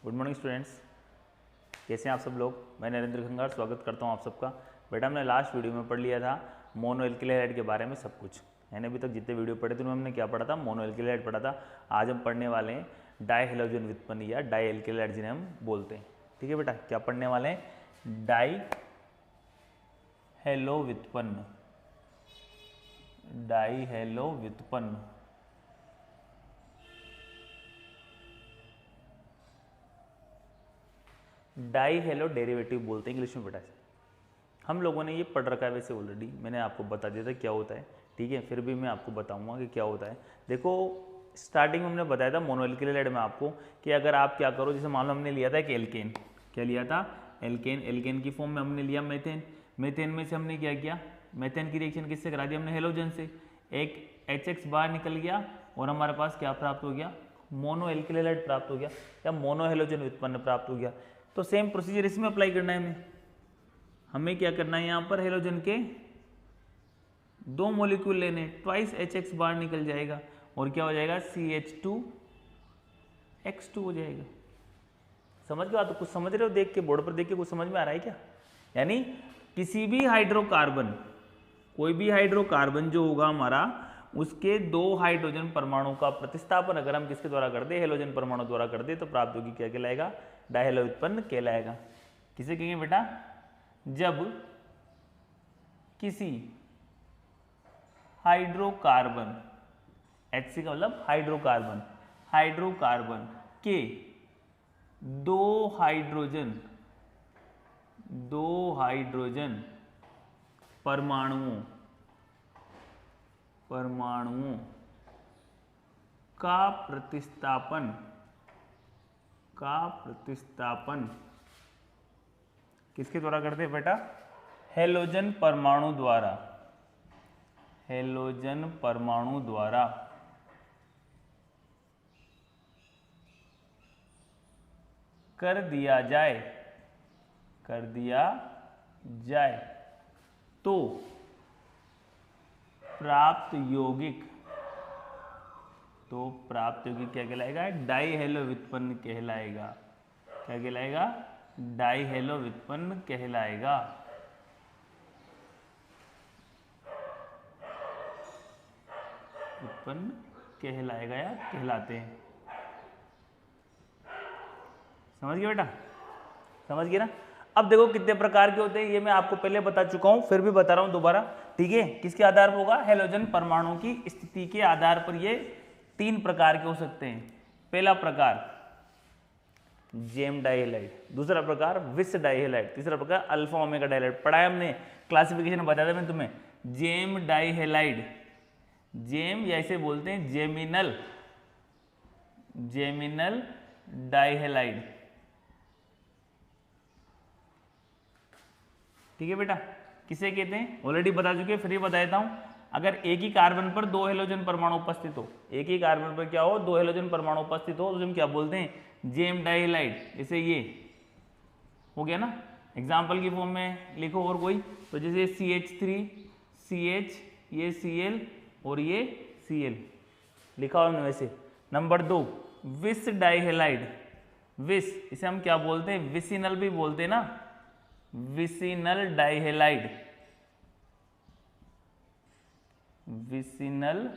Good morning students, कैसे हैं आप सब लोग। मैं नरेंद्र खंगार स्वागत करता हूं आप सबका। बेटा हमने लास्ट वीडियो में पढ़ लिया था मोनो एल्किल हैलाइड के बारे में सब कुछ, यानी अभी तक जितने वीडियो पढ़े थे उनमें हमने क्या पढ़ा था, मोनो एल्किल हैलाइड पढ़ा था। आज हम पढ़ने वाले हैं डाई हैलोजन व्युत्पन्न या डाई एल्किल हैलाइड जिन्हें हम बोलते हैं। ठीक है बेटा, क्या पढ़ने वाले हैं, डाई हैलो व्युत्पन्न, डाई हैलो व्युत्पन्न। डाई हैलो डेरिवेटिव बोलते हैं इंग्लिश में बेटा। हम लोगों ने ये पढ़ रखा है वैसे ऑलरेडी, मैंने आपको बता दिया था क्या होता है, ठीक है। फिर भी मैं आपको बताऊंगा कि क्या होता है। देखो स्टार्टिंग में हमने बताया था मोनो एल्किल हैलाइड में आपको कि अगर आप क्या करो, जैसे मान लो हमने लिया था एक एल्केन, क्या लिया था, एल्केन। एल्केन की फॉर्म में हमने लिया मेथेन, मेथेन में से हमने क्या किया, मेथेन की रिएक्शन किससे करा दी हमने, हेलोजन से। एक HX बाहर निकल गया और हमारे पास क्या प्राप्त हो गया, मोनो एल्किल हैलाइड प्राप्त हो गया या मोनो हेलोजन व्युत्पन्न प्राप्त हो गया। तो सेम प्रोसीजर इसमें अप्लाई करना है हमें क्या करना है, यहाँ पर हेलोजन के दो मॉलिक्यूल लेने, ट्वाइस HX बाहर निकल जाएगा और क्या हो जाएगा, CH2X2 हो जाएगा। समझ गए बात, तो कुछ समझ रहे हो, देख के बोर्ड पर देख के कुछ समझ में आ रहा है क्या। यानी किसी भी हाइड्रोकार्बन, कोई भी हाइड्रोकार्बन जो होगा हमारा, उसके दो हाइड्रोजन परमाणु का प्रतिस्थापन अगर हम किसके द्वारा कर दे, हेलोजन परमाणु द्वारा कर दे, तो प्राप्त होगी क्या कहलाएगा, डायहेलो व्युत्पन्न कहलाएगा। किसे कहेंगे बेटा, जब किसी हाइड्रोकार्बन, HC का मतलब हाइड्रोकार्बन, हाइड्रोकार्बन के दो हाइड्रोजन परमाणुओं का प्रतिस्थापन किसके द्वारा करते हैं बेटा, हेलोजन परमाणु द्वारा, हेलोजन परमाणु द्वारा कर दिया जाए तो प्राप्त यौगिक क्या कहलाएगा, डाई हैलो व्युत्पन्न कहलाएगा। क्या कहलाएगा, डाई हैलो व्युत्पन्न कहलाएगा। उत्पन्न कहलाएगा या कहलाते हैं। समझ गए बेटा, समझ गए ना। अब देखो कितने प्रकार के होते हैं, ये मैं आपको पहले बता चुका हूं, फिर भी बता रहा हूं दोबारा, ठीक है। किसके आधार पर होगा, हेलोजन परमाणु की स्थिति के आधार पर ये तीन प्रकार के हो सकते हैं। पहला प्रकार जेम डाइहेलाइड, दूसरा प्रकार विस डाइहेलाइड, तीसरा प्रकार अल्फा ओमेगा डाइहेलाइड। पढ़ाया हमने, क्लासिफिकेशन बताया था मैंने तुम्हें। जेम डाइहेलाइड, जेम या इसे बोलते हैं जेमिनल डाइहेलाइड, ठीक है बेटा। किसे कहते हैं ऑलरेडी बता चुके, फिर बता देता हूं। अगर एक ही कार्बन पर दो हेलोजन परमाणु उपस्थित हो, एक ही कार्बन पर क्या हो, दो हेलोजन परमाणु उपस्थित हो, तो हम क्या बोलते हैं, जेम डाइहेलाइड। जैसे ये हो गया ना, एग्जाम्पल की फॉर्म में लिखो और कोई, तो जैसे CH3 CH, ये Cl और ये Cl लिखा हुआ वैसे। नंबर 2 विस डाइहेलाइड, विस इसे हम क्या बोलते हैं, विसिनल भी बोलते हैं ना, विसिनल डाइहेलाइड, विसिनल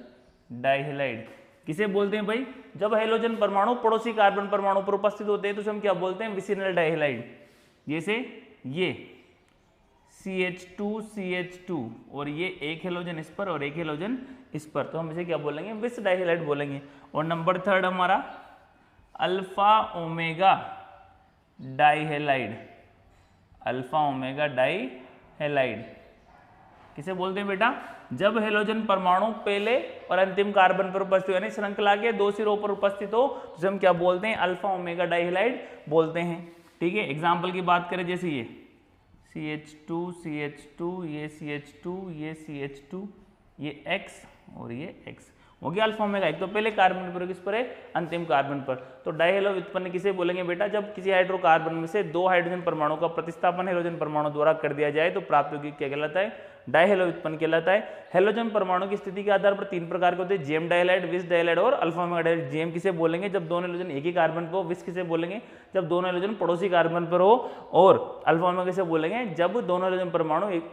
डाइहेलाइड किसे बोलते हैं भाई, जब हेलोजन परमाणु पड़ोसी कार्बन परमाणु पर उपस्थित होते हैं तो हम क्या बोलते हैं, विसिनल डाइहेलाइड। जैसे ये CH2 और ये एक हेलोजन इस पर और एक हेलोजन इस पर, तो हम इसे क्या बोलेंगे, विस डाइहेलाइड बोलेंगे। और नंबर 3 हमारा alpha omega dihalide, alpha omega dihalide किसे बोलते हैं बेटा, जब हेलोजन परमाणु पहले और अंतिम कार्बन पर उपस्थित हो, यानी श्रृंखला के दो सिरों पर उपस्थित हो, तो हम क्या बोलते हैं, अल्फा ओमेगा डाइहेलाइड बोलते हैं, ठीक है। एग्जाम्पल की बात करें, जैसे ये CH2 ये CH2 ये CH2 ये X और ये X हो गया अल्फा ओमेगा। एक तो पहले कार्बन पर, किस पर है, अंतिम कार्बन पर। तो डाइहेलो व्युत्पन्न किसे बोलेंगे बेटा, जब किसी हाइड्रोकार्बन में से दो हाइड्रोजन परमाणु का प्रतिस्थापन हेलोजन परमाणु द्वारा कर दिया जाए तो प्राप्त यौगिक क्या कहलाता है, डायहेलो उत्पन्न कहलाता है। हेलोजन परमाणु की स्थिति के आधार पर 3 प्रकार के होते हैं, जेम डायहाइड, विस डायहाइड और अल्फा ओमेगा डायहाइड। जेम किसे बोलेंगे जब दोनों हेलोजन एक ही कार्बन पर हो, विस किसे बोलेंगे जब दोनों हेलोजन पड़ोसी कार्बन पर हो, और अल्फा ओमेगा किसे बोलेंगे जब दोनों हेलोजन परमाणु एक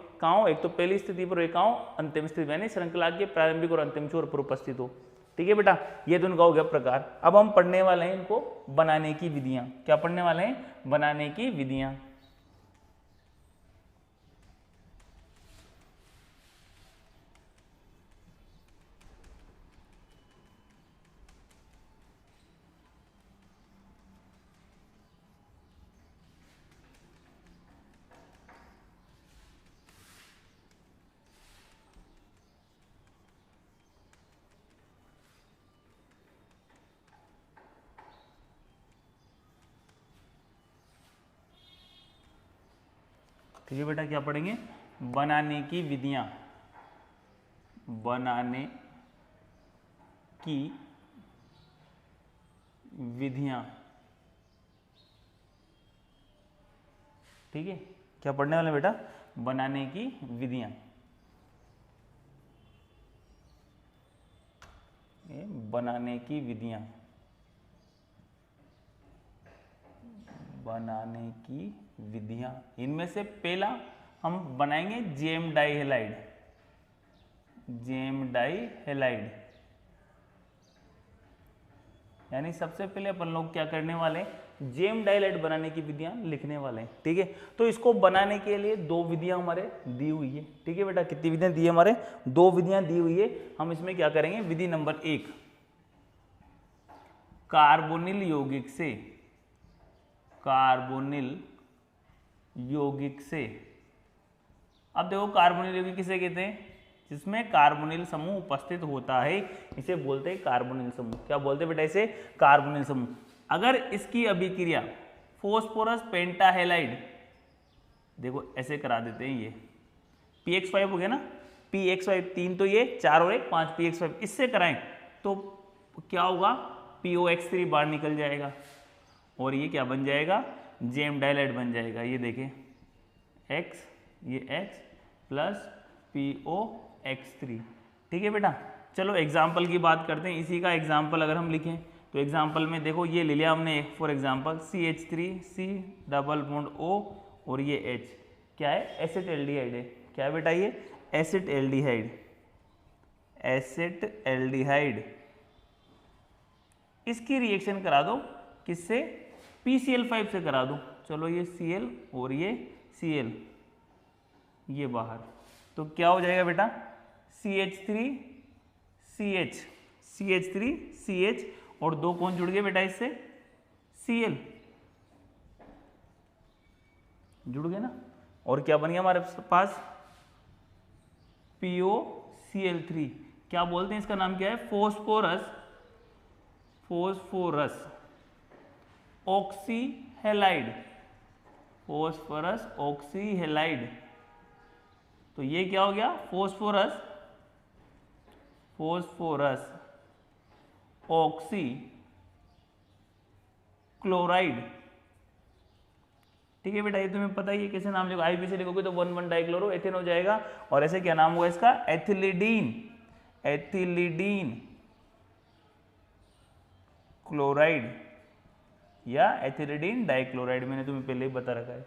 तो पहली स्थिति पर एक अंतिम स्थिति यानी श्रृंखला के प्रारंभिक और अंतिम छोर पर उपस्थित हो। ठीक है बेटा, ये तो उनका हो गया प्रकार। अब हम पढ़ने वाले हैं इनको बनाने की विधियां। क्या पढ़ने वाले हैं? बनाने की विधियां। ठीक है बेटा, क्या पढ़ेंगे? बनाने की विधियां। बनाने की विधियां। ठीक है, क्या पढ़ने वाले बेटा? बनाने की विधियां। बनाने की विधियां। बनाने की विधियां, इनमें से पहला हम बनाएंगे जेम डाइहेलाइड। जेम डाइहेलाइड यानी सबसे पहले अपन लोग क्या करने वाले हैं? जेम डाइहेलाइड बनाने की विधियां लिखने वाले हैं। ठीक है, तो इसको बनाने के लिए 2 विधियां हमारे दी हुई है। ठीक है बेटा, कितनी विधियां दी है हमारे? 2 विधियां दी हुई है। हम इसमें क्या करेंगे? विधि नंबर 1, कार्बोनिल यौगिक से, कार्बोनिल यौगिक से। अब देखो कार्बोनिल यौगिक किसे कहते हैं? जिसमें कार्बोनिल समूह उपस्थित होता है, इसे बोलते हैं कार्बोनिल समूह। क्या बोलते हैं बेटा इसे? कार्बोनिल समूह। अगर इसकी अभिक्रिया फॉस्फोरस पेंटाहेलाइड, देखो ऐसे करा देते हैं, ये px5 हो गया ना, px5 3 तो ये 4 और 1 5, px5 इससे कराएं तो क्या होगा? POX3 बाहर निकल जाएगा और ये क्या बन जाएगा? जेम डाइहाइड बन जाएगा। ये देखें X, ये X प्लस POX3। ठीक है बेटा, चलो एग्जाम्पल की बात करते हैं। इसी का एग्जाम्पल अगर हम लिखें तो एग्जाम्पल में देखो ये ले लिया हमने for example CH3C double bond O और ये H क्या है? एसिटल्डिहाइड है। क्या है बेटा? ये एसिटल्डिहाइड। एसिटल्डिहाइड इसकी रिएक्शन करा दो किससे? PCl5 से करा दो। चलो ये Cl और ये Cl ये बाहर, तो क्या हो जाएगा बेटा? CH3CH, CH3CH और 2 कौन जुड़ गए बेटा इससे? Cl जुड़ गए ना, और क्या बन गया हमारे पास? POCl3। क्या बोलते हैं इसका नाम? क्या है? Phosphorus, phosphorus oxyhalide, phosphorus oxyhalide. तो ये क्या हो गया? Phosphorus, phosphorus oxychloride. ठीक है बेटा, ये तुम्हें पता ही है कैसे नाम लिखोगे? आईपी से लिखोगे तो 1,1 डाइक्लोरो एथेन हो जाएगा, और ऐसे क्या नाम होगा इसका? एथिलीडीन, एथिलीडीन क्लोराइड या एथिलीडीन डाइक्लोराइड। मैंने तुम्हें पहले ही बता रखा है।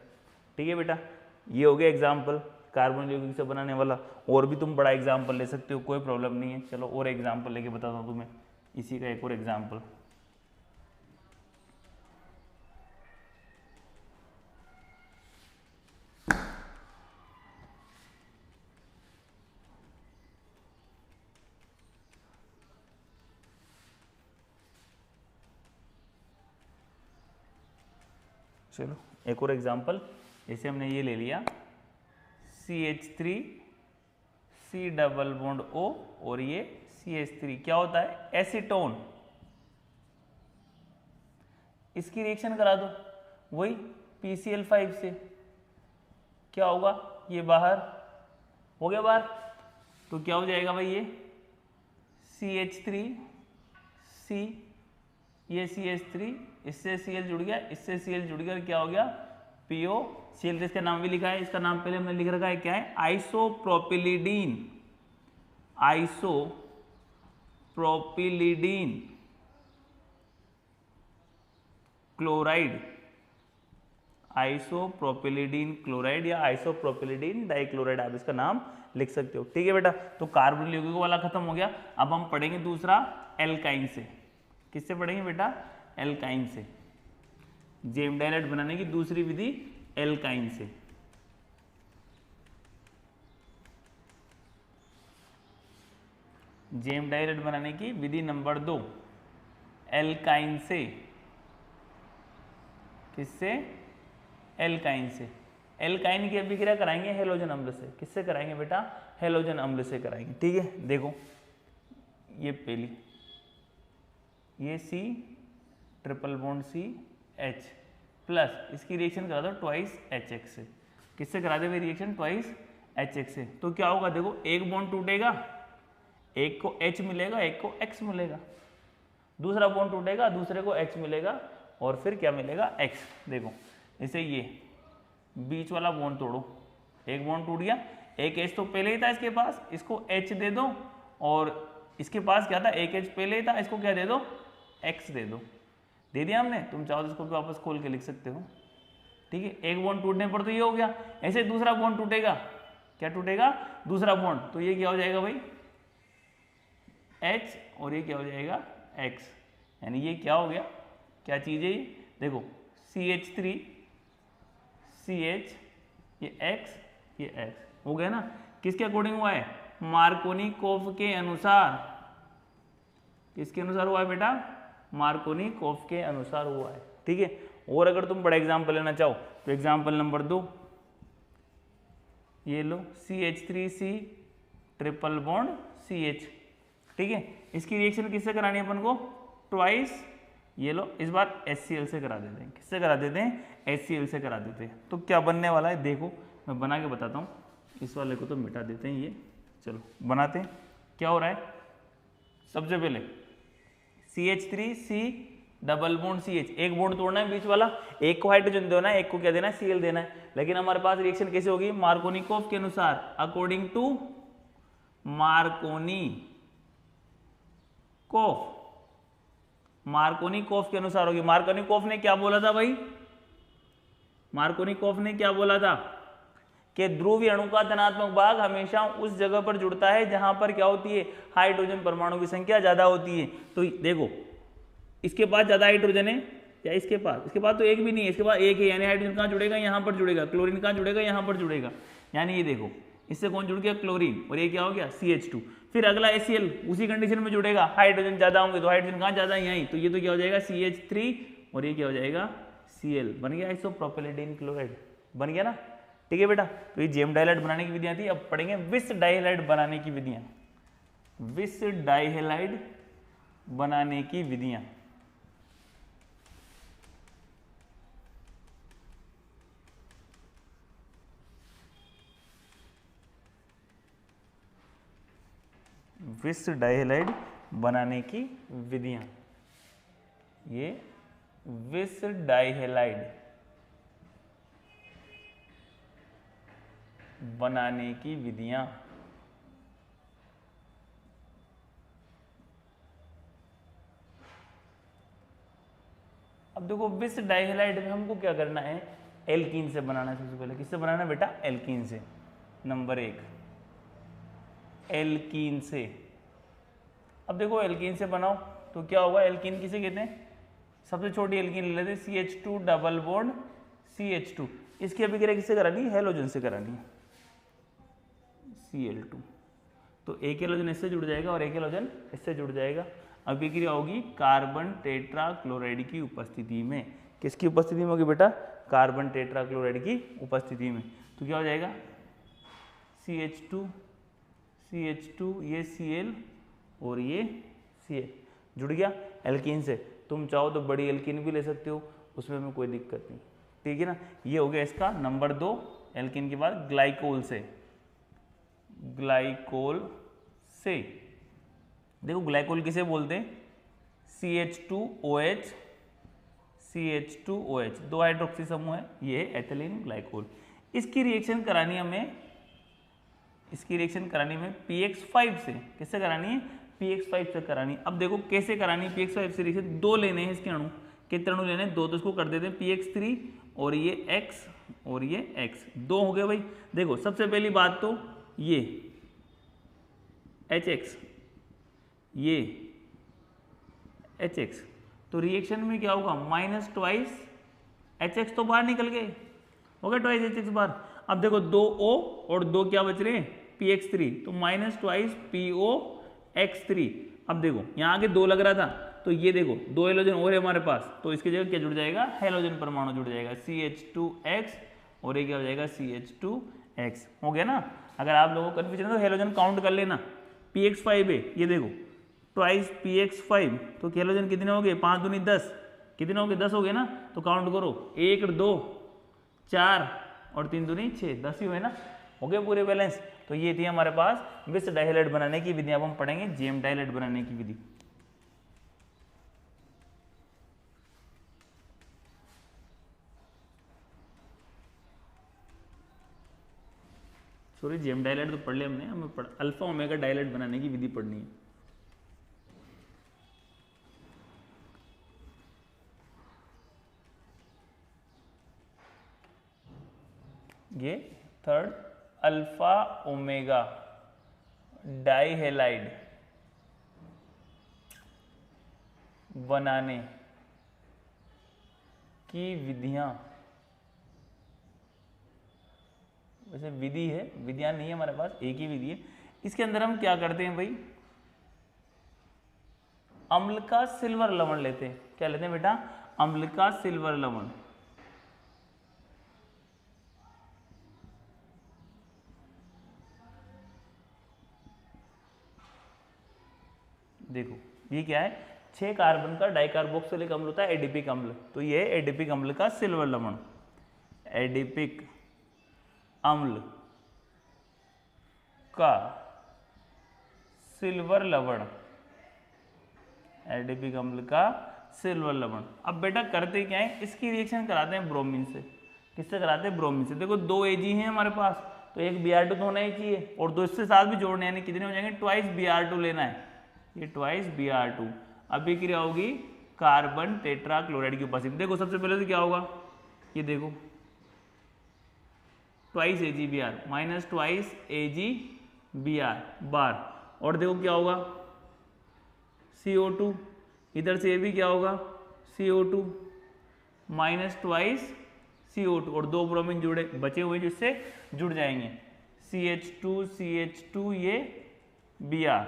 ठीक है बेटा, ये हो गया एग्जाम्पल कार्बन यौगिक से बनाने वाला। और भी तुम बड़ा एग्जाम्पल ले सकते हो, कोई प्रॉब्लम नहीं है। चलो और एग्जाम्पल लेके बताता हूँ तुम्हें, इसी का एक और एग्जाम्पल। चलो एक और एग्जाम्पल, जैसे हमने ये ले लिया CH3C डबल बॉन्ड O और ये CH3 क्या होता है? एसीटोन। इसकी रिएक्शन करा दो वही PCl5 से, क्या होगा? ये बाहर हो गया बाहर, तो क्या हो जाएगा भाई? ये CH3C, ये CH3 इससे Cl जुड़ गया, इससे Cl जुड़ गया, क्या हो गया? PO Cl, इसका नाम भी लिखा है, इसका नाम पहले हमने लिख रखा है, क्या है, आइसोप्रोपिलिडीन, आइसोप्रोपिलिडीन क्लोराइड, आइसोप्रोपिलिडीन क्लोराइड या आइसोप्रोपिलिडीन डाइक्लोराइड, आप इसका नाम लिख सकते हो। ठीक है बेटा, तो कार्बन यौगिक वाला खत्म हो गया। अब हम पढ़ेंगे दूसरा एल्काइन से। किससे पढ़ेंगे बेटा? एल्काइन से। जेम डाइलेट बनाने की दूसरी विधि एल्काइन से। जेम डाइलेट बनाने की विधि नंबर 2 एल्काइन से। किससे? एल्काइन से। एल्काइन की अभिक्रिया कराएंगे हेलोजन अम्ल से। किससे कराएंगे बेटा? हेलोजन अम्ल से कराएंगे। ठीक है, देखो ये पहली, ये C triple bond CH plus इसकी रिएक्शन करा दो ट्वाइस HX से। किससे करा दे भाई रिएक्शन? ट्वाइस HX से। तो क्या होगा देखो, एक बॉन्ड टूटेगा, एक को H मिलेगा, एक को X मिलेगा, दूसरा बॉन्ड टूटेगा, दूसरे को H मिलेगा, और फिर क्या मिलेगा? X। देखो इसे ये बीच वाला बॉन्ड तोड़ो, एक बॉन्ड टूट गया, एक H तो पहले ही था इसके पास, इसको H दे दो, और इसके पास क्या था? एक H पहले ही था, इसको क्या दे दो? X दे दो। दे दिया हमने। तुम चाहो तो इसको भी वापस खोल के लिख सकते हो। ठीक है, एक बॉन्ड टूटने पर तो ये हो गया। ऐसे दूसरा बॉन्ड टूटेगा, क्या टूटेगा? दूसरा बॉन्ड, तो ये क्या हो जाएगा भाई? H, और ये क्या हो जाएगा? X। यानी ये क्या हो गया? क्या चीज है ये? देखो CH3 CH, ये X, ये X हो गया ना। किसके अकॉर्डिंग हुआ है? मार्कोनिकोव के अनुसार। किसके अनुसार हुआ है बेटा? मार्कोनिकोव के अनुसार हुआ है। ठीक है, और अगर तुम बड़ा एग्जाम्पल लेना चाहो तो एग्जाम्पल नंबर 2 ये लो, CH3C ट्रिपल बॉन्ड CH। ठीक है, इसकी रिएक्शन किससे करानी है अपन को? ट्वाइस, ये लो इस बार HCl से करा देते हैं। किससे करा देते हैं? HCl से करा देते हैं। तो क्या बनने वाला है देखो, मैं बना के बताता हूँ। इस वाले को तो मिटा देते हैं, ये चलो बनाते हैं। क्या हो रहा है? सबसे पहले CH3C डबल बॉन्ड CH, एक बॉन्ड तोड़ना है बीच वाला, एक को हाइड्रोजन देना है, एक को क्या देना है? Cl देना है। लेकिन हमारे पास रिएक्शन कैसे होगी? मार्कोनिकोव के अनुसार, अकॉर्डिंग टू मार्कोनिकोव के अनुसार होगी। मार्कोनिकोव ने क्या बोला था भाई? मार्कोनिकोव ने क्या बोला था? कि ध्रुवीय अणु का धनात्मक भाग हमेशा उस जगह पर जुड़ता है जहां पर क्या होती है? हाइड्रोजन परमाणु की संख्या ज्यादा होती है। तो देखो इसके पास ज्यादा हाइड्रोजन है या इसके पास तो एक भी नहीं है, इसके पास एक है, यानी हाइड्रोजन कहां जुड़ेगा? यहां पर जुड़ेगा। क्लोरीन कहां जुड़ेगा? यहां पर जुड़ेगा। यानी ये देखो, इससे कौन जुड़ गया? क्लोरीन, और ये क्या हो गया? CH2। फिर अगला HCl उसी कंडीशन में जुड़ेगा, हाइड्रोजन ज्यादा होंगे तो हाइड्रोजन कहां ज्यादा है? यहीं। तो ये तो क्या हो जाएगा? CH3, और ये क्या हो जाएगा? Cl। बन गया आइसोप्रोपिलिडीन क्लोराइड, बन गया ना। ठीक है बेटा, तो ये जेम डाइलाइट बनाने की विधियां थी। अब पढ़ेंगे विस डाइहैलाइड बनाने की विधियां। विस डाइहैलाइड बनाने की विधियां। विस डाइहैलाइड बनाने की विधियां, ये विस डाइहैलाइड बनाने की विधियां। अब देखो विस डाइहैलाइड में हमको क्या करना है? एल्कीन से बनाना है। सबसे पहले किससे बनाना है बेटा? एल्कीन से। नंबर 1 एल्कीन से। अब देखो एल्कीन से बनाओ तो क्या होगा? एल्कीन किसे कहते हैं? सबसे छोटी एल्कीन ले लेते हैं, CH2 डबल बॉन्ड CH2। इसकी अभिक्रिया किससे करानी है? हेलोजन से करानी है, Cl2। तो एक हेलोजन इससे जुड़ जाएगा और एक हेलोजन इससे जुड़ जाएगा। अभिक्रिया होगी कार्बन टेट्राक्लोराइड की उपस्थिति में। किसकी उपस्थिति में होगी बेटा? कार्बन टेट्राक्लोराइड की उपस्थिति में। तो क्या हो जाएगा? CH2 ये Cl और ये Cl जुड़ गया एल्कीन से। तुम चाहो तो बड़ी एल्कीन भी ले सकते हो, उसमें में कोई दिक्कत नहीं। ठीक है ना। ये हो गया इसका नंबर 2 एल्कीन के बाद ग्लाइकोल से। ग्लाइकोल से देखो ग्लाइकोल किसे बोलते हैं? CH2OH CH2OH, 2 हाइड्रोक्सी समूह है, ये एथिलीन ग्लाइकोल। इसकी रिएक्शन करानी हमें, इसकी रिएक्शन करानी हमें PX5 से। किससे करानी है? PX5 से करानी है। अब देखो कैसे करानी है PX5 से रिएक्शन। 2 लेने हैं इसके अणु। कितने अणु लेने हैं? 2, तो इसको कर देते हैं PX3 और ये X और ये X, 2 हो गए भाई। देखो सबसे पहली बात तो ये HX, ये HX, तो रिएक्शन में क्या होगा? माइनस ट्वाइस HX तो बाहर निकल गए, हो गया ट्वाइस HX बाहर। अब देखो 2O और 2 क्या बच रहे हैं? PX3, तो माइनस ट्वाइस POX3। अब देखो यहाँ आगे 2 लग रहा था, तो ये देखो 2 हेलोजन और है हमारे पास, तो इसकी जगह क्या जुड़ जाएगा? हेलोजन परमाणु जुड़ जाएगा, CH2X, और ये क्या हो जाएगा? CH2X। हो गया ना? अगर आप लोगों को कन्फ्यूजन है तो हेलोजन काउंट कर लेना। PX5 है, ये देखो ट्वाइस PX5, तो हेलोजन कितने हो गए? 5 दूनी 10, कितने हो गए? 10 हो गए ना, तो काउंट करो, 1 2 4 और 3 दूनी 6, 10 ही हुए ना, हो गए पूरे बैलेंस। तो ये थी हमारे पास विस डाइहेलाइड बनाने की विधि। अब हम पढ़ेंगे जेम डाइहेलाइड बनाने की विधि। सॉरी, जेम डाइलेट तो पढ़ लिया हमने, हमें अल्फा ओमेगा डाइलेट बनाने की विधि पढ़नी है। ये थर्ड अल्फा ओमेगा डाइहेलाइड बनाने की विधियां, वैसे विधि है, विधियां नहीं है हमारे पास, एक ही विधि है। इसके अंदर हम क्या करते हैं भाई? अम्ल का सिल्वर लवण लेते हैं। क्या लेते हैं बेटा? अम्ल का सिल्वर लवण। देखो ये क्या है? 6 कार्बन का डाइकार्बोक्सिलिक अम्ल होता है, एडिपिक अम्ल, तो ये है एडिपिक अम्ल का सिल्वर लवण। एडिपिक अम्ल का सिल्वर लवण, एडिपिक अम्ल का सिल्वर लवण। अब बेटा करते क्या है? इसकी रिएक्शन कराते हैं ब्रोमीन से। किससे कराते हैं? ब्रोमीन से। देखो 2 Ag हैं हमारे पास, तो एक Br2 तो होना ही चाहिए, और 2 इससे साथ भी जोड़ने, यानी कितने हो जाएंगे? ट्वाइस Br2 लेना है, ये ट्वाइस Br2। अभी क्रिया होगी कार्बन टेट्रा क्लोराइड की उपस्थिति। देखो सबसे पहले तो क्या होगा? ये देखो twice AgBr minus twice AgBr बार, और देखो क्या होगा? CO2, इधर से ये भी क्या होगा? CO2 माइनस ट्वाइस CO2, और 2 ब्रोमीन जुड़े बचे हुए जिससे जुड़ जाएंगे, CH2 ये Br,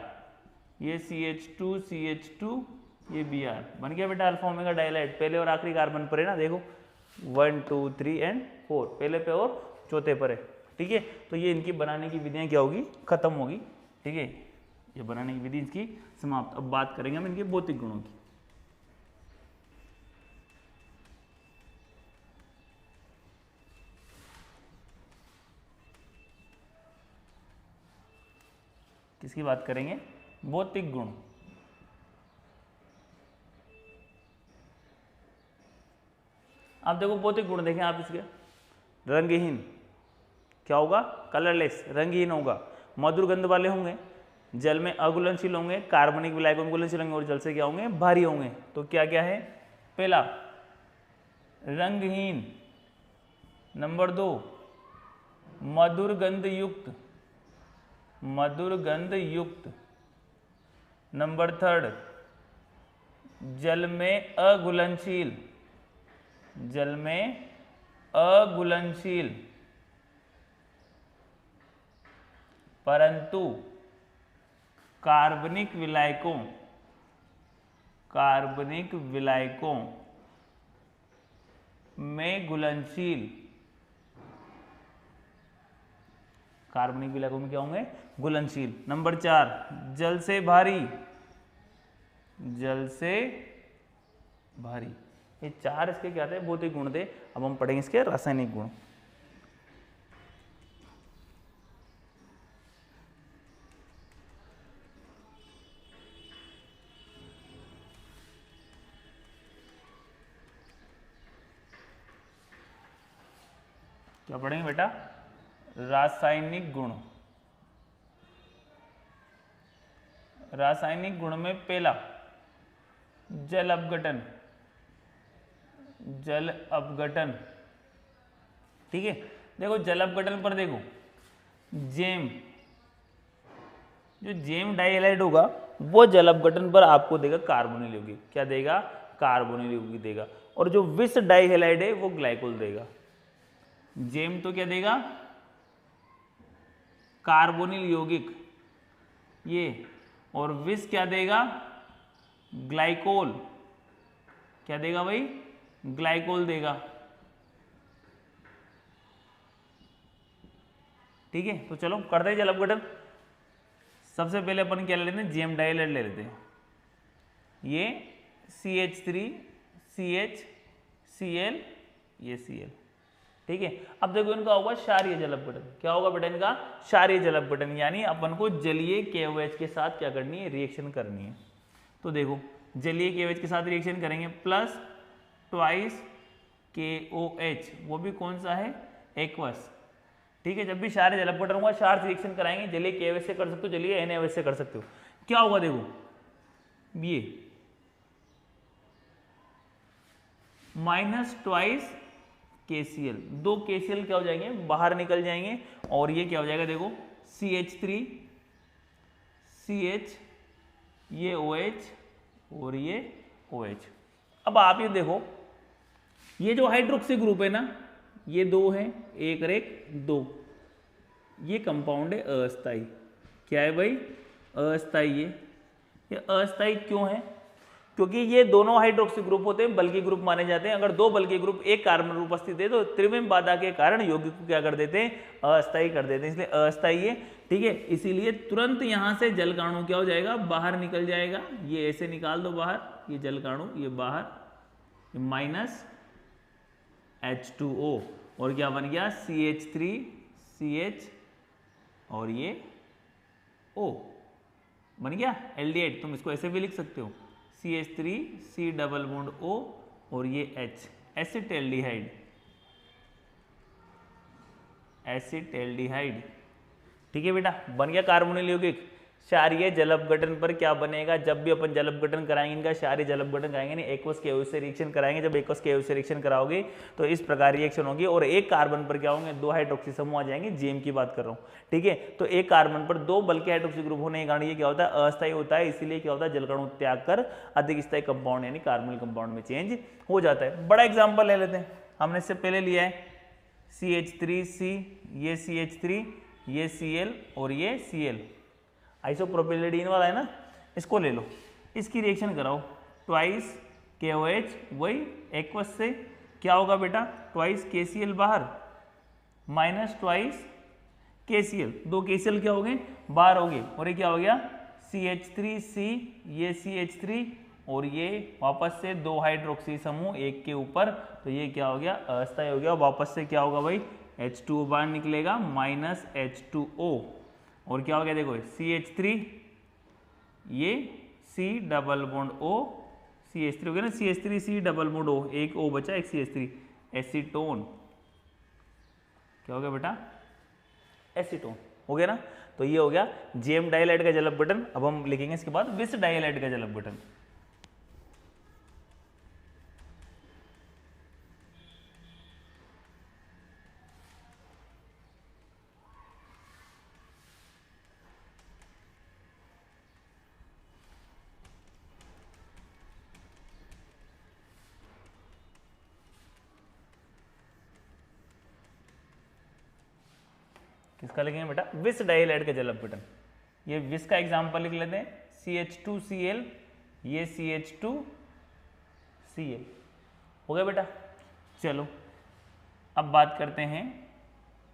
ये CH2 ये Br बन गया बेटा अल्फा ओमेगा डाइलाइट। पहले और आखिरी कार्बन पर है ना, देखो 1 2 3 एंड 4, पहले पे और चौथे पर है, ठीक है। तो ये इनकी बनाने की विधियां क्या होगी? खत्म होगी, ठीक है, ये बनाने की विधि इसकी समाप्त। अब बात करेंगे हम इनके भौतिक गुणों की। किसकी बात करेंगे? भौतिक गुण। आप देखो भौतिक गुण देखें आप इसके, रंगहीन, क्या होगा? कलरलेस, रंगहीन होगा, मधुर गंध वाले होंगे, जल में अघुलनशील होंगे, कार्बनिक विलायकों में घुलनशील होंगे, और जल से क्या होंगे? भारी होंगे। तो क्या क्या है? पहला रंगहीन, नंबर 2 मधुर गंध युक्त, मधुर गंध युक्त, नंबर 3 जल में अघुलनशील, जल में अघुलनशील परंतु कार्बनिक विलायकों, कार्बनिक विलायकों में घुलनशील, कार्बनिक विलायकों में क्या होंगे? घुलनशील। नंबर 4 जल से भारी, जल से भारी। ये 4 इसके क्या थे? भौतिक गुण थे। अब हम पढ़ेंगे इसके रासायनिक गुण। क्या पढ़ेंगे बेटा? रासायनिक गुण। रासायनिक गुण में पहला जल अपघटन, जल अपघटन। ठीक है, देखो जल अपघटन पर देखो जेम, जो जेम डाइहैलाइड होगा वो जल अपघटन पर आपको देगा कार्बोनिल यौगिक। क्या देगा? कार्बोनिल यौगिक देगा। और जो विस डाइहैलाइड है वो ग्लाइकोल देगा। जेम तो क्या देगा? कार्बोनिल यौगिक ये, और विस क्या देगा? ग्लाइकोल। क्या देगा भाई? ग्लाइकोल देगा। ठीक है, तो चलो करते हैं जल अपघटन। सबसे पहले अपन क्या ले लेते हैं? जेम डाइहैलाइड ले लेते हैं। ये CH3 CH Cl, ये Cl। ठीक है, अब देखो इनका होगा क्षारीय जल अपघटन। क्या होगा बेटा इनका? क्षारीय जल अपघटन, यानी अपन को जलीय KOH के साथ क्या करनी है? रिएक्शन करनी है। तो देखो जलीय KOH के साथ रिएक्शन करेंगे, प्लस ट्वाइस KOH, वो भी कौन सा है? एक्वस। ठीक है, जब भी क्षारीय जल अपघटन होगा क्षार से रिएक्शन कराएंगे, जलीय KOH से कर सकते हो, जलीय NaOH से कर सकते हो। क्या होगा देखो, ये माइनस ट्वाइस KCl, दो KCl क्या हो जाएंगे? बाहर निकल जाएंगे, और ये क्या हो जाएगा? देखो CH3 CH, ये OH और ये OH। अब आप ये देखो, ये जो हाइड्रोक्सी ग्रुप है ना, ये दो है, एक और एक दो, ये कंपाउंड है अस्थाई। क्या है भाई? अस्थाई। ये अस्थाई क्यों है? क्योंकि ये दोनों हाइड्रोक्सी ग्रुप होते हैं, बल्कि ग्रुप माने जाते हैं। अगर दो बल्कि ग्रुप एक कार्बन में उपस्थित है तो त्रिविम बाधा के कारण यौगिक को क्या कर देते हैं? अस्थाई कर देते हैं, इसलिए अस्थाई है। ठीक है, इसीलिए तुरंत यहां से जलकाणु क्या हो जाएगा? बाहर निकल जाएगा। ये ऐसे निकाल दो बाहर, ये जलकाणु ये बाहर, माइनस H2O, और क्या बन गया? CH3 CH और ये O बन गया एल्डिहाइड। तुम इसको ऐसे भी लिख सकते हो, CH3 C double bond O और ये H, एसिटेल्डिहाइड, एसिटेल्डिहाइड। ठीक है बेटा, बन गया कार्बोनिल यौगिक। क्षारीय जल अपघटन पर क्या बनेगा? जब भी अपन जल अपघटन कराएंगे, इनका क्षारीय जल अपघटन कराएंगे नहीं, एक्वस KOH से रिएक्शन कराएंगे। जब एक्वस KOH से रिएक्शन कराओगे तो इस प्रकार रिएक्शन होगी, और एक कार्बन पर क्या होंगे? दो हाइड्रोक्सी समूह आ जाएंगे। जेम की बात कर रहा हूँ। ठीक है, तो एक कार्बन पर दो बल्कि हाइड्रोक्सी ग्रुप होने के कारण ये क्या होता है? अस्थायी होता है। इसीलिए क्या होता है? जलकणु त्याग कर अधिक स्थायी कंपाउंड यानी कार्बोनिल कंपाउंड में चेंज हो जाता है। बड़ा एग्जाम्पल ले लेते हैं, हमने इससे पहले लिया है CH3C, ये CH3, ये Cl और ये Cl, आइसोप्रोपिलिडीन वाला है ना, इसको ले लो, इसकी रिएक्शन कराओ, ट्वाइस KOH, वही एक्वस से क्या होगा बेटा? ट्वाइस KCl बाहर, माइनस ट्वाइस KCl, दो KCl क्या हो गए? बाहर हो गए, और ये क्या हो गया? CH3C, ये CH3 और ये वापस से दो हाइड्रोक्सी समूह एक के ऊपर, तो ये क्या हो गया? अस्थायी हो गया। वापस से क्या होगा भाई? H2O बाहर निकलेगा, माइनस H2O, और क्या हो गया? देखो CH3, ये C double bond O, CH3 हो गया ना, CH3 C double bond O, एक O बचा, एक CH3, एसीटोन। क्या हो गया बेटा? एसीटोन हो गया ना। तो ये हो गया जेम डाइहैलाइड का जल अपघटन। अब हम लिखेंगे इसके बाद विस डाइहैलाइड का जल अपघटन। किसका लिखेंगे बेटा? विस डाइहैलाइड का जल अपघटन। ये विस का एग्जांपल लिख लेते हैं, CH2Cl, ये CH2Cl हो गया बेटा। चलो अब बात करते हैं,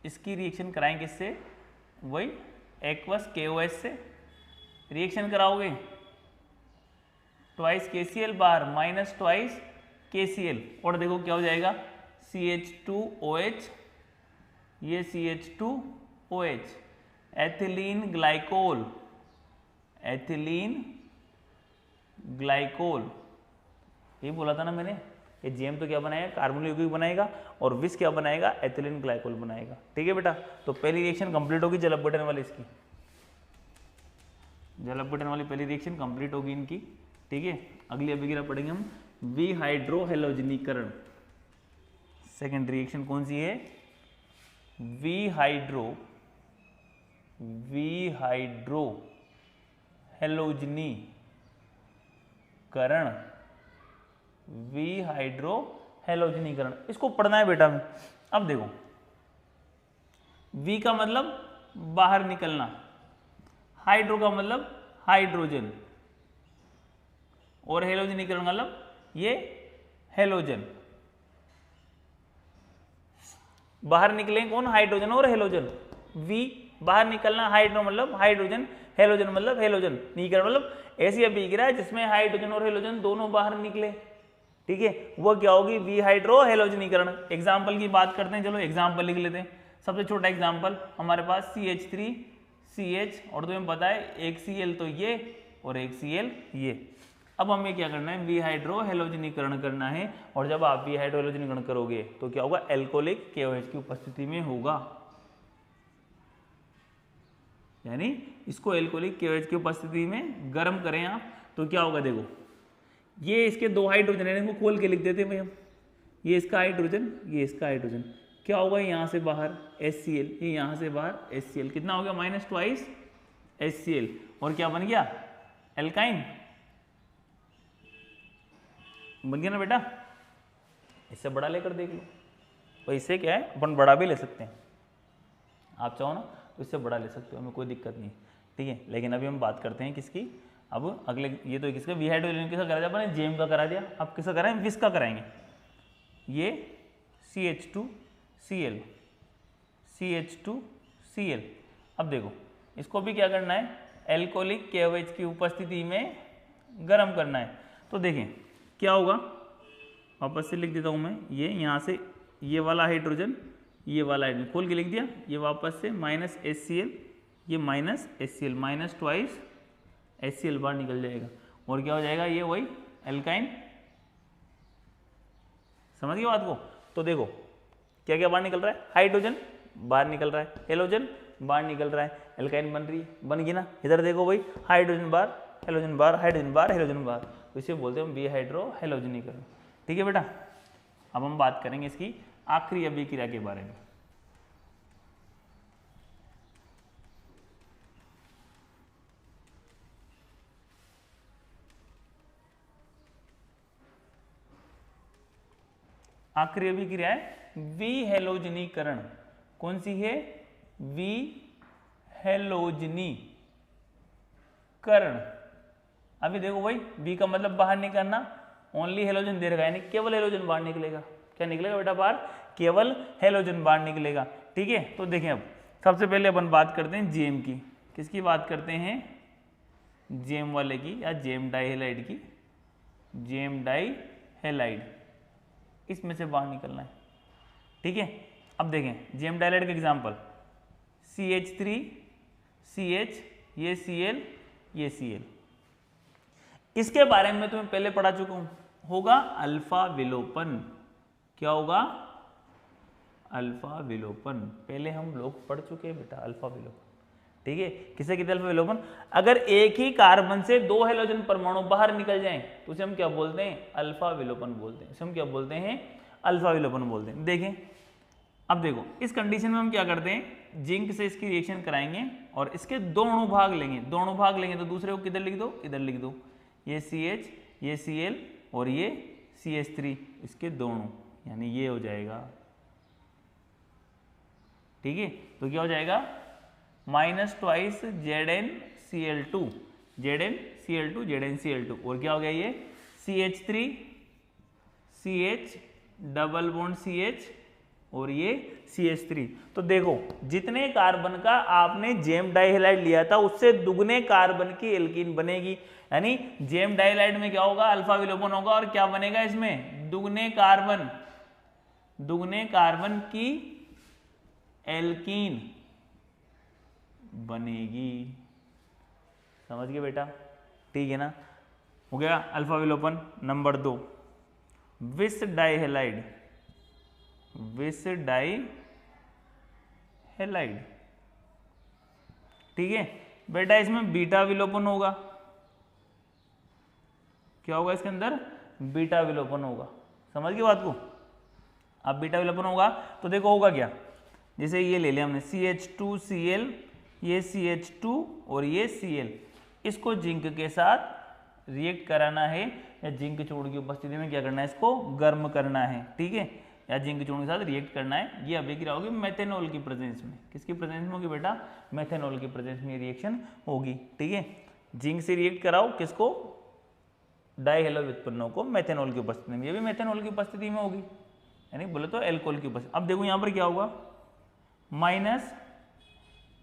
इसकी रिएक्शन कराएंगे किससे? वही एक्वस KOH से रिएक्शन कराओगे, ट्वाइस KCl बाहर, माइनस ट्वाइस KCl, और देखो क्या हो जाएगा? CH2OH, ये CH2OH, ethylene glycol, ethylene glycol, ये बोला था ना मैंने, ये जेम तो क्या बनाएगा, कार्बोनिल यौगिक बनाएगा, और विष क्या बनाएगा, एथिलीन ग्लाइकोल बनाएगा। ठीक है बेटा, तो पहली रिएक्शन कंप्लीट होगी जल अपघटन वाली, इसकी जल अपघटन वाली पहली रिएक्शन कंप्लीट होगी इनकी। ठीक है, अगली अभिक्रिया पढ़ेंगे हम विहाइड्रोहेलोजनीकरण। सेकेंड रिएक्शन कौन सी है, विहाइड्रोहेलोजनीकरण। विहाइड्रोहेलोजनीकरण इसको पढ़ना है बेटा। अब देखो, वी का मतलब बाहर निकलना, हाइड्रो का मतलब हाइड्रोजन, और हेलोजनीकरण मतलब ये हेलोजन। बाहर निकले कौन, हाइड्रोजन और हेलोजन। वी बाहर निकलना, हाइड्रो मतलब हाइड्रोजन, हेलोजन मतलब हेलोजन। नीकरण मतलब ऐसी अभिक्रिया जिसमें हाइड्रोजन और हेलोजन दोनों बाहर निकले। ठीक है, वो क्या होगी, विहाइड्रो हेलोजनीकरण। एग्जाम्पल की बात करते हैं, चलो एग्जाम्पल लिख लेते हैं। सबसे छोटा एग्जाम्पल हमारे पास CH3CH, और तुम्हें पता है एक Cl तो ये और एक Cl ये। अब हमें क्या करना है, विहाइड्रो हेलोजनीकरण करना है, और जब आप विहाइड्रो हेलोजनीकरण करोगे तो क्या होगा, एल्कोहलिक KOH की उपस्थिति में होगा। यानी इसको एल्कोहलिक KOH की उपस्थिति में गर्म करें आप तो क्या होगा, देखो ये इसके दो हाइड्रोजन है, इनको खोल के लिख देते हैं भाई हम, ये इसका हाइड्रोजन, ये इसका हाइड्रोजन। क्या होगा, यहाँ से बाहर HCl, ये यहाँ से बाहर HCl, कितना हो गया, -2 HCl, और क्या बन गया, एल्काइन बन गया ना बेटा। इससे बड़ा लेकर देख लो, तो इससे क्या है, अपन बड़ा भी ले सकते हैं, आप चाहो ना तो इससे बड़ा ले सकते हो, हमें कोई दिक्कत नहीं। ठीक है, लेकिन अभी हम बात करते हैं किसकी, अब अगले, ये तो किसका, विहाइड्रो किसका करा दिया अपने, जेम का करा दिया। अब किसका कराएं, विष का कराएंगे। ये CH2Cl, CH2Cl। अब देखो इसको भी क्या करना है, एल्कोहलिक KOH की उपस्थिति में गर्म करना है। तो देखें क्या होगा, वापस से लिख देता हूं मैं, ये यहाँ से ये वाला हाइड्रोजन, ये वाला हाइड्रोजन खोल के लिख दिया, ये वापस से -HCl, ये -HCl, -2 HCl बाहर निकल जाएगा, और क्या हो जाएगा, ये वही एल्काइन। समझ गए बात को। तो देखो क्या क्या बाहर निकल रहा है, हाइड्रोजन बाहर निकल रहा है, हेलोजन बाहर निकल रहा है, एल्काइन बन रही है, बन गई ना। इधर देखो भाई, हाइड्रोजन बाहर, हेलोजन बाहर, हाइड्रोजन बाहर, हेलोजन बाहर, तो इसे बोलते हैं हम विहाइड्रो हेलोजनीकरण। ठीक है बेटा, अब हम बात करेंगे इसकी आखिरी अभिक्रिया के बारे में। आखिरी अभिक्रिया है विहेलोजनीकरण। कौन सी है, विहेलोजनीकरण। अभी देखो भाई, बी का मतलब बाहर निकलना, ओनली हेलोजन दे रखा है, यानी केवल हेलोजन बाहर निकलेगा। क्या निकलेगा बेटा बाहर, केवल हेलोजन बाहर निकलेगा। ठीक है, तो देखें अब सबसे पहले अपन बात करते हैं जेम की। किसकी बात करते हैं, जेम वाले की, या जेम डाइहेलाइड की। जेम डाइहेलाइड, इसमें से बाहर निकलना है। ठीक है, अब देखें जेम डाइहेलाइड का एग्जांपल, CH3CH, ये Cl, ये Cl। इसके बारे में तो मैं पहले पढ़ा चुका हूं, होगा अल्फा विलोपन। क्या होगा, अल्फा विलोपन, पहले हम लोग पढ़ चुके हैं बेटा अल्फा विलोपन। ठीक है, किसे कहते हैं अल्फा विलोपन, अगर एक ही कार्बन से 2 हेलोजन परमाणु बाहर निकल जाएं तो उसे हम क्या बोलते हैं, अल्फा विलोपन बोलते हैं। इसे हम क्या बोलते हैं, अल्फा विलोपन बोलते हैं। देखें अब देखो, इस कंडीशन में हम क्या करते हैं, जिंक से इसकी रिएक्शन कराएंगे और इसके दोनों भाग लेंगे। दोनों भाग लेंगे तो दूसरे को किधर लिख दो, इधर लिख दो, ये CH, ये Cl और ये CH3, इसके दोनों, यानी ये हो जाएगा। ठीक है, तो क्या हो जाएगा, -2 ZnCl2, ZnCl2, ZnCl2, और क्या हो गया ये CH3 CH double bond CH और ये CH3। तो देखो जितने कार्बन का आपने जेम डाइहेलाइड लिया था उससे दुगने कार्बन की एल्कीन बनेगी, यानी जेम डाइहेलाइड में क्या होगा, अल्फा विलोपन होगा, और क्या बनेगा इसमें, दुगने कार्बन की एल्कीन बनेगी। समझ गए बेटा, ठीक है ना, हो गया अल्फा विलोपन नंबर 2। विस डाइहेलाइड, विस डाइहेलाइड। ठीक है बेटा, इसमें बीटा विलोपन होगा। क्या होगा इसके अंदर? बीटा विलोपन होगा। समझ गए बात को? अब बीटा विलोपन होगा तो देखो होगा क्या, जैसे ये ले लिया हमने CH2Cl, ये CH2 और ये Cl, इसको जिंक के साथ रिएक्ट कराना है या जिंक चूर्ण की उपस्थिति में क्या करना है, इसको गर्म करना है। ठीक है, या जिंक चूर्ण के साथ रिएक्ट करना है। ये अभिक्रिया होगी मेथेनॉल की प्रेजेंस में। किसकी प्रेजेंस में होगी बेटा? मेथेनॉल की प्रेजेंस में रिएक्शन होगी। ठीक है, जिंक से रिएक्ट कराओ किसको? डाइहेलाइड व्युत्पन्नों को मेथेनॉल की उपस्थिति में। ये भी मेथेनॉल की उपस्थिति में होगी, यानी बोले तो एल्कोहल की उपस्थिति। अब देखो यहाँ पर क्या होगा, माइनस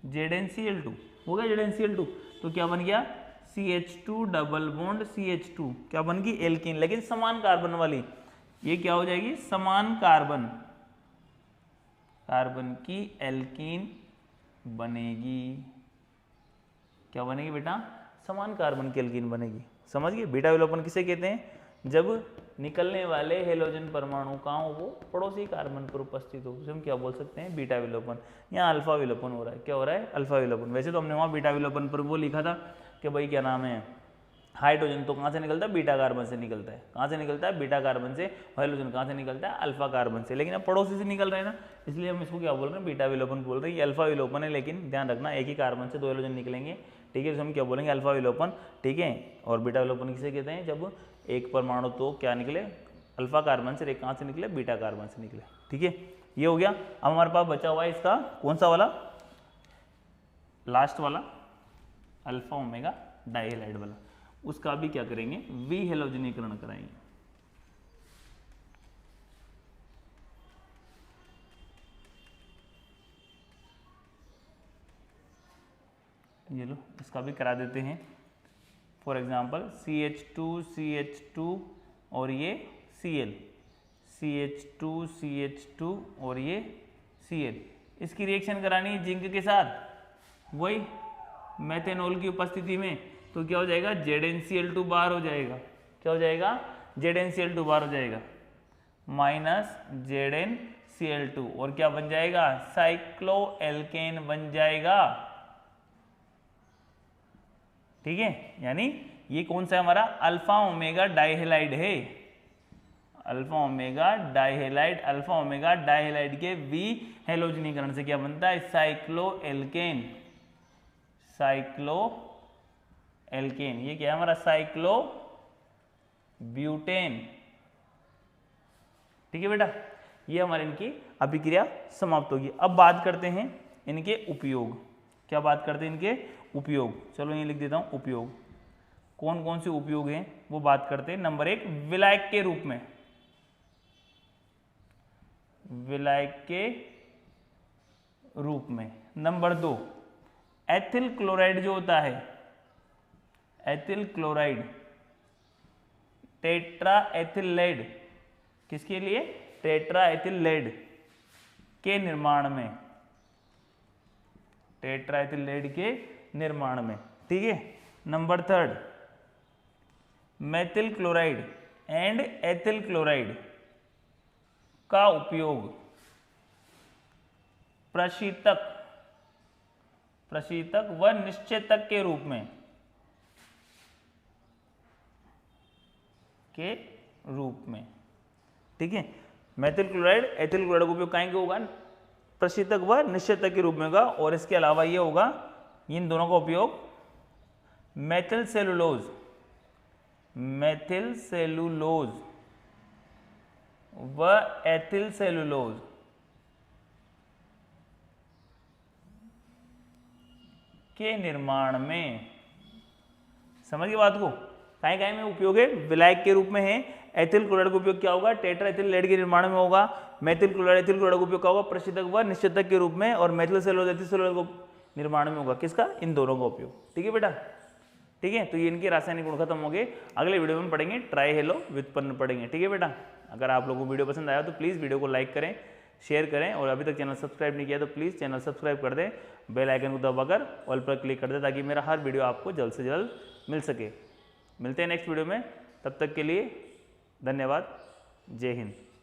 ZnCl2 हो गया। ZnCl2 तो क्या बन गया? CH2 डबल बॉन्ड CH2, क्या बन गई? एल्कीन, लेकिन समान कार्बन वाली। ये क्या हो जाएगी? समान कार्बन, कार्बन की एल्कीन बनेगी। क्या बनेगी बेटा? समान कार्बन की एल्कीन बनेगी। समझ गए? बीटा विलोपन किसे कहते हैं? जब निकलने वाले हेलोजन परमाणु का हो वो पड़ोसी कार्बन पर उपस्थित हो, हम क्या बोल सकते हैं? बीटा विलोपन। यहाँ अल्फा विलोपन हो रहा है। क्या हो रहा है? अल्फा विलोपन। वैसे तो हमने वहाँ बीटा विलोपन पर वो लिखा था कि भाई क्या नाम है, हाइड्रोजन तो कहाँ से निकलता है? बीटा कार्बन से निकलता है। कहाँ से निकलता है? बीटा कार्बन से। हेलोजन कहाँ से निकलता है? अल्फा कार्बन से। लेकिन अब पड़ोसी से निकल रहे हैं ना, इसलिए हम इसको क्या बोल रहे हैं? बीटा विलोपन बोल रहे हैं। ये अल्फा विलोपन है, लेकिन ध्यान रखना एक ही कार्बन से दो हेलोजन निकलेंगे। ठीक है, तो हम क्या बोलेंगे? अल्फा विलोपन। ठीक है, और बीटा विलोपन किसे कहते हैं? जब एक परमाणु तो क्या निकले? अल्फा कार्बन से, एक कहाँ से निकले? बीटा कार्बन से निकले। ठीक है, ये हो गया। अब हमारे पास बचा हुआ है इसका कौन सा वाला? लास्ट वाला, अल्फा ओमेगा डाइहेलाइड वाला। उसका भी क्या करेंगे? विहेलोजनीकरण कराएंगे। ये लो, इसका भी करा देते हैं। फॉर एग्जाम्पल CH2 और ये Cl, CH2 और ये Cl, इसकी रिएक्शन करानी है जिंक के साथ, वही मेथेनॉल की उपस्थिति में। तो क्या हो जाएगा? ZnCl2 बाहर हो जाएगा। क्या हो जाएगा? ZnCl2 बाहर हो जाएगा, माइनस ZnCl2, और क्या बन जाएगा? साइक्लोएल्केन बन जाएगा। ठीक है, यानी ये कौन सा है हमारा? अल्फा ओमेगा डाइहेलाइड है। Alpha omega dihalide, alpha omega dihalide के विहेलोजनीकरण से क्या बनता है? साइक्लोएल्केन। साइक्लोएल्केन, ये क्या है हमारा? Cyclo butane. ठीक है बेटा, ये हमारी इनकी अभिक्रिया समाप्त होगी। अब बात करते हैं इनके उपयोग। क्या बात करते हैं? इनके उपयोग। चलो ये लिख देता हूं, उपयोग। कौन कौन से उपयोग हैं वो बात करते हैं। नंबर 1, विलायक के रूप में। विलायक के रूप में। नंबर 2, एथिल क्लोराइड जो होता है, ethyl chloride, tetra ethyl lead, किसके लिए? टेट्रा एथिल लेड के निर्माण में, टेट्रा एथिल लेड के निर्माण में। ठीक है। Number 3, methyl chloride and ethyl chloride का उपयोग प्रशीतक व निश्चेतक के रूप में, ठीक है। मेथिल क्लोराइड एथिल क्लोराइड का उपयोग कहाँ होगा? प्रशीतक व निश्चेतक के रूप में होगा। और इसके अलावा ये होगा, इन दोनों का उपयोग मेथिल सेलुलोज व एथिल सेलुलोज के निर्माण में। समझिए बात को, कहीं में उपयोग है? विलायक के रूप में है। एथिल क्लोराइड का उपयोग क्या होगा? टेट्रा एथिल लेड के निर्माण में होगा। मेथिल क्लोराइड एथिल क्लोराइड का उपयोग क्या होगा? प्रशीतक व निश्चेतक के रूप में। और मेथिल सेलुलोज एथिल सेलुलोज को निर्माण में होगा। किसका? इन दोनों का उपयोग। ठीक है बेटा, ठीक है। तो ये इनके रासायनिक गुण खत्म हो गए। अगले वीडियो में पढ़ेंगे ट्राइहेलो व्युत्पन्न पढ़ेंगे। ठीक है बेटा, अगर आप लोगों को वीडियो पसंद आया तो प्लीज़ वीडियो को लाइक करें, शेयर करें, और अभी तक चैनल सब्सक्राइब नहीं किया तो प्लीज़ चैनल सब्सक्राइब कर दें, बेल आइकन को दबाकर ऑल पर क्लिक कर दें, ताकि मेरा हर वीडियो आपको जल्द से जल्द मिल सके। मिलते हैं नेक्स्ट वीडियो में, तब तक के लिए धन्यवाद। जय हिंद।